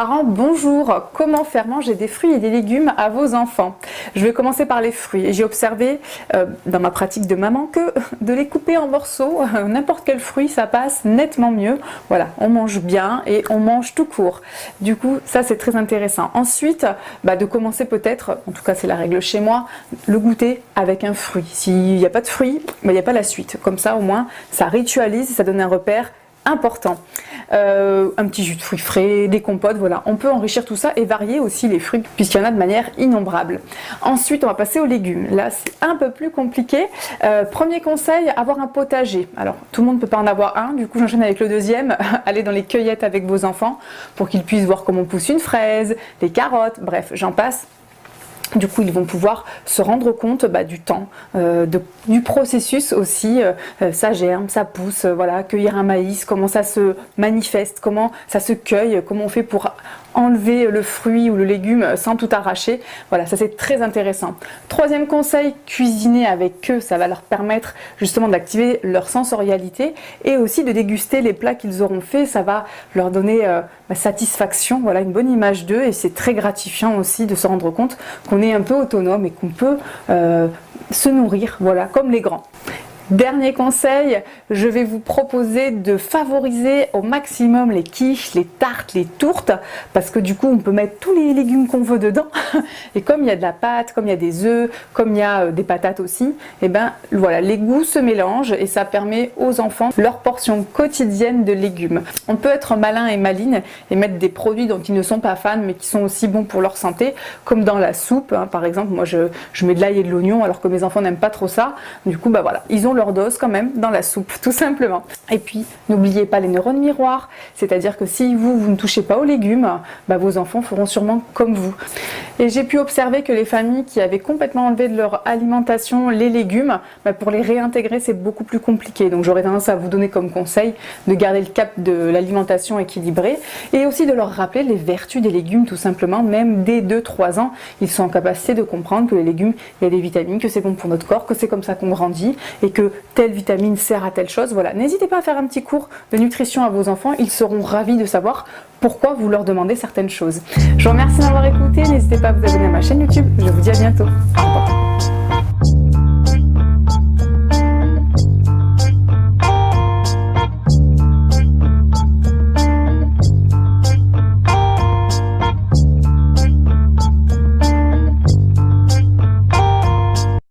Parents, bonjour! Comment faire manger des fruits et des légumes à vos enfants? Je vais commencer par les fruits. J'ai observé dans ma pratique de maman que de les couper en morceaux, n'importe quel fruit, ça passe nettement mieux. Voilà, on mange bien et on mange tout court. Du coup, ça c'est très intéressant. Ensuite, de commencer peut-être, en tout cas c'est la règle chez moi, le goûter avec un fruit. S'il n'y a pas de fruit, il n'y a pas la suite. Comme ça au moins, ça ritualise et ça donne un repère important. Un petit jus de fruits frais, des compotes, voilà. On peut enrichir tout ça et varier aussi les fruits puisqu'il y en a de manière innombrable. Ensuite, on va passer aux légumes. Là, c'est un peu plus compliqué. Premier conseil, avoir un potager. Alors, tout le monde ne peut pas en avoir un. Du coup, j'enchaîne avec le deuxième. Allez dans les cueillettes avec vos enfants pour qu'ils puissent voir comment pousse une fraise, les carottes, bref, j'en passe. Du coup, ils vont pouvoir se rendre compte du temps, du processus aussi, ça germe, ça pousse, voilà, cueillir un maïs, comment ça se manifeste, comment ça se cueille, comment on fait pour enlever le fruit ou le légume sans tout arracher. Voilà, ça c'est très intéressant. Troisième conseil, cuisiner avec eux, ça va leur permettre justement d'activer leur sensorialité et aussi de déguster les plats qu'ils auront fait, ça va leur donner satisfaction, voilà, une bonne image d'eux et c'est très gratifiant aussi de se rendre compte qu'on est un peu autonome et qu'on peut se nourrir, voilà, comme les grands. Dernier conseil, je vais vous proposer de favoriser au maximum les quiches, les tartes, les tourtes, parce que du coup on peut mettre tous les légumes qu'on veut dedans, et comme il y a de la pâte, comme il y a des œufs, comme il y a des patates aussi, et voilà, les goûts se mélangent et ça permet aux enfants leur portion quotidienne de légumes. On peut être malin et maline et mettre des produits dont ils ne sont pas fans mais qui sont aussi bons pour leur santé, comme dans la soupe, hein, par exemple, moi je mets de l'ail et de l'oignon alors que mes enfants n'aiment pas trop ça, du coup voilà, ils ont leur dose quand même dans la soupe, tout simplement. Et puis, n'oubliez pas les neurones miroirs, c'est-à-dire que si vous ne touchez pas aux légumes, vos enfants feront sûrement comme vous. Et j'ai pu observer que les familles qui avaient complètement enlevé de leur alimentation les légumes, pour les réintégrer, c'est beaucoup plus compliqué. Donc j'aurais tendance à vous donner comme conseil de garder le cap de l'alimentation équilibrée et aussi de leur rappeler les vertus des légumes, tout simplement. Même dès 2-3 ans, ils sont en capacité de comprendre que les légumes, il y a des vitamines, que c'est bon pour notre corps, que c'est comme ça qu'on grandit et que telle vitamine sert à telle chose. Voilà, n'hésitez pas à faire un petit cours de nutrition à vos enfants, ils seront ravis de savoir pourquoi vous leur demandez certaines choses. Je vous remercie d'avoir écouté, n'hésitez pas à vous abonner à ma chaîne YouTube, je vous dis à bientôt. Au revoir.